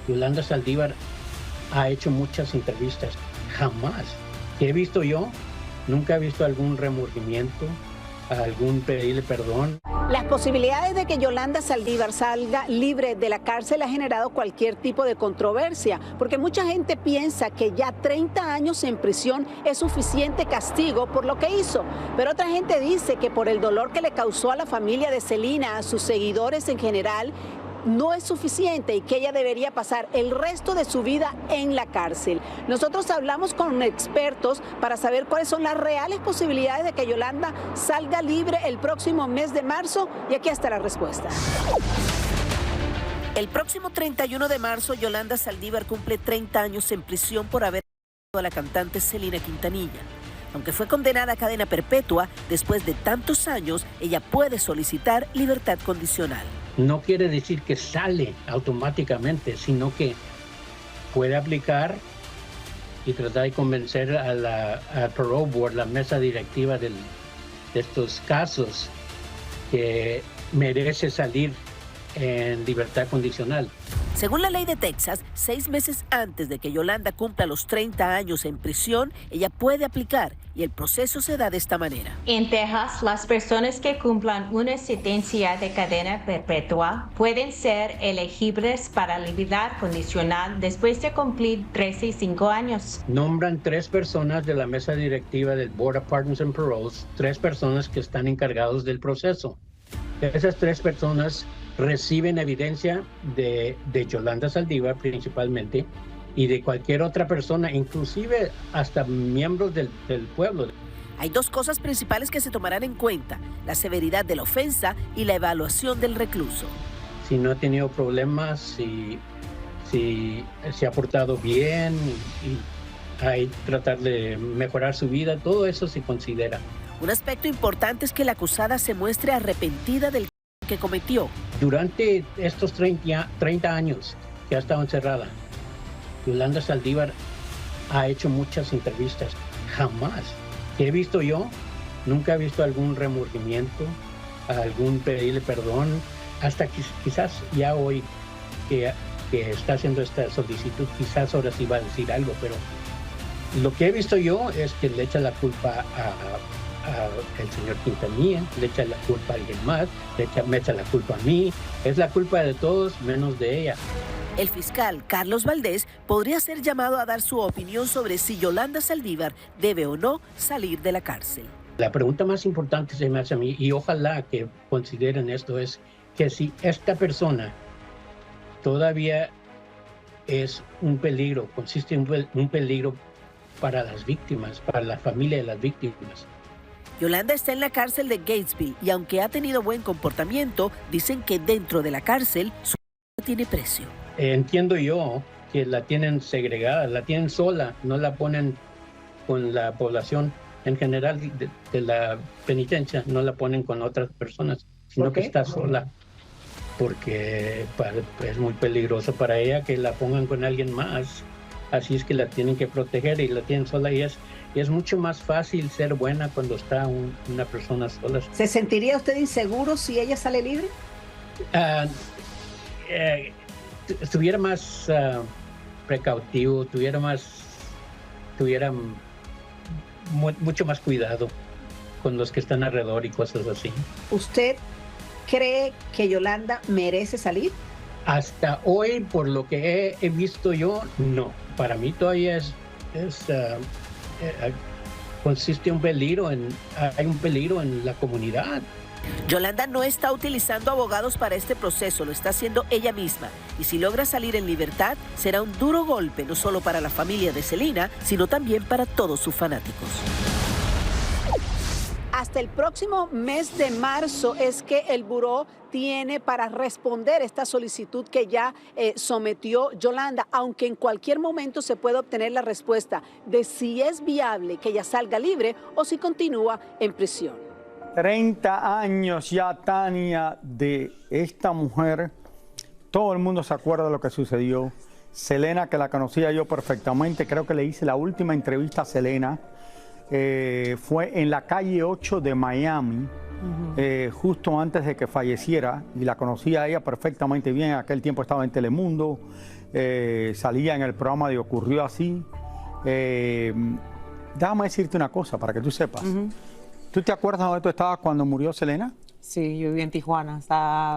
Yolanda Saldívar ha hecho muchas entrevistas. Jamás. ¿Qué he visto yo? Nunca he visto algún remordimiento, algún pedirle perdón. Las posibilidades de que Yolanda Saldívar salga libre de la cárcel ha generado cualquier tipo de controversia, porque mucha gente piensa que ya 30 años en prisión es suficiente castigo por lo que hizo. Pero otra gente dice que por el dolor que le causó a la familia de Celina, a sus seguidores en general, no es suficiente y que ella debería pasar el resto de su vida en la cárcel. Nosotros hablamos con expertos para saber cuáles son las reales posibilidades de que Yolanda salga libre el próximo mes de marzo y aquí está la respuesta. El próximo 31 de marzo, Yolanda Saldívar cumple 30 años en prisión por haber matado a la cantante Celina Quintanilla. Aunque fue condenada a cadena perpetua, después de tantos años, ella puede solicitar libertad condicional. No quiere decir que sale automáticamente, sino que puede aplicar y tratar de convencer a la Parole Board, la mesa directiva de estos casos, que merece salir en libertad condicional. Según la ley de Texas, 6 meses antes de que Yolanda cumpla los 30 años en prisión, ella puede aplicar y el proceso se da de esta manera. En Texas, las personas que cumplan una sentencia de cadena perpetua pueden ser elegibles para libertad condicional después de cumplir 35 años. Nombran 3 personas de la mesa directiva del Board of Pardons and Paroles, 3 personas que están encargados del proceso. Esas 3 personas reciben evidencia de Yolanda Saldívar principalmente y de cualquier otra persona, inclusive hasta miembros del pueblo. Hay 2 cosas principales que se tomarán en cuenta: la severidad de la ofensa y la evaluación del recluso. Si no ha tenido problemas, si se ha portado bien y hay que tratar de mejorar su vida, todo eso se considera. Un aspecto importante es que la acusada se muestre arrepentida del que cometió. Durante estos 30 años que ha estado encerrada, Yolanda Saldívar ha hecho muchas entrevistas. Jamás. ¿Qué he visto yo? Nunca he visto algún remordimiento, algún pedirle perdón. Hasta quizás ya hoy que está haciendo esta solicitud, quizás ahora sí va a decir algo, pero lo que he visto yo es que le echa la culpa el señor Quintanilla, le echa la culpa a alguien más, me echa la culpa a mí. Es la culpa de todos menos de ella. El fiscal Carlos Valdés podría ser llamado a dar su opinión sobre si Yolanda Saldívar debe o no salir de la cárcel. La pregunta más importante se me hace a mí, y ojalá que consideren esto, es que si esta persona todavía es un peligro, consiste en un peligro para las víctimas, para la familia de las víctimas. Yolanda está en la cárcel de Gatesville y aunque ha tenido buen comportamiento, dicen que dentro de la cárcel su vida tiene precio. Entiendo yo que la tienen segregada, la tienen sola, no la ponen con la población en general de la penitencia, no la ponen con otras personas, sino que está sola, porque es muy peligroso para ella que la pongan con alguien más. Así es que la tienen que proteger y la tienen sola, y es mucho más fácil ser buena cuando está una persona sola. ¿Se sentiría usted inseguro si ella sale libre? Estuviera más precautivo, tuviera mucho más cuidado con los que están alrededor y cosas así. ¿Usted cree que Yolanda merece salir? Hasta hoy, por lo que he visto yo, no. Para mí todavía consiste hay un peligro en la comunidad. Yolanda no está utilizando abogados para este proceso, lo está haciendo ella misma. Y si logra salir en libertad, será un duro golpe no solo para la familia de Celina, sino también para todos sus fanáticos. Hasta el próximo mes de marzo es que el buró tiene para responder esta solicitud que ya sometió Yolanda, aunque en cualquier momento se puede obtener la respuesta de si es viable que ella salga libre o si continúa en prisión. 30 años ya, Tania, de esta mujer. Todo el mundo se acuerda de lo que sucedió. Selena, que la conocía yo perfectamente, creo que le hice la última entrevista a Selena. Fue en la calle 8 de Miami, justo antes de que falleciera, y la conocía a ella perfectamente bien. En aquel tiempo estaba en Telemundo, salía en el programa de Ocurrió Así. Déjame decirte una cosa para que tú sepas. ¿Tú te acuerdas dónde tú estabas cuando murió Selena? Sí, yo viví en Tijuana.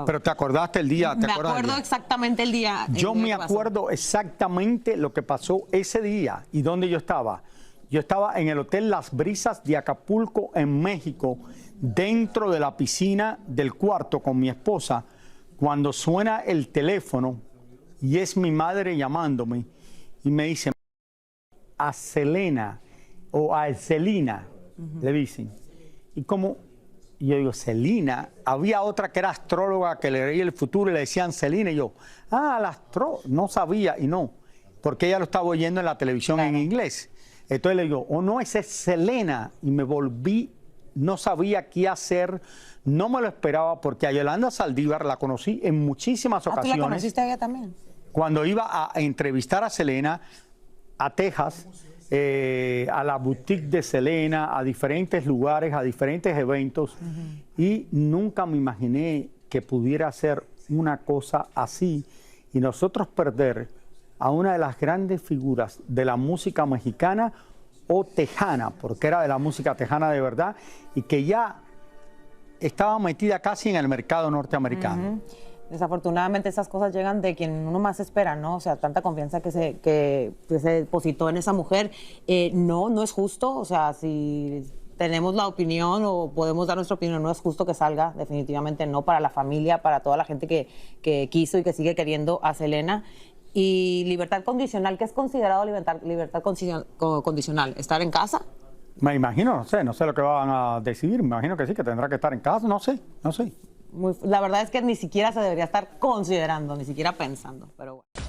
Pero ¿te acordaste el día? Me acuerdo exactamente el día. Yo me acuerdo exactamente lo que pasó ese día y dónde yo estaba. Yo estaba en el Hotel Las Brisas de Acapulco, en México, dentro de la piscina del cuarto con mi esposa, cuando suena el teléfono y es mi madre llamándome y me dice, a Selena o a Celina, le dicen. Y como yo digo, Celina, había otra que era astróloga que le leía el futuro y le decían Celina, y yo, la astróloga, no sabía, y no, porque ella lo estaba oyendo en la televisión en inglés. Entonces le digo, no, esa es Selena, y me volví, no sabía qué hacer, no me lo esperaba, porque a Yolanda Saldívar la conocí en muchísimas ocasiones. ¿Tú la conociste a ella también? Cuando iba a entrevistar a Selena a Texas, a la boutique de Selena, a diferentes lugares, a diferentes eventos, y nunca me imaginé que pudiera hacer una cosa así y nosotros perder a una de las grandes figuras de la música mexicana o tejana, porque era de la música tejana de verdad, y que ya estaba metida casi en el mercado norteamericano. Desafortunadamente esas cosas llegan de quien uno más espera, ¿no? O sea, tanta confianza que se depositó en esa mujer. No es justo, o sea, si tenemos la opinión o podemos dar nuestra opinión, no es justo que salga, definitivamente no, para la familia, para toda la gente que quiso y que sigue queriendo a Selena. Y libertad condicional, ¿qué es considerado libertad condicional? ¿Estar en casa? Me imagino, no sé lo que van a decidir, me imagino que sí, que tendrá que estar en casa, no sé. La verdad es que ni siquiera se debería estar considerando, ni siquiera pensando, pero bueno.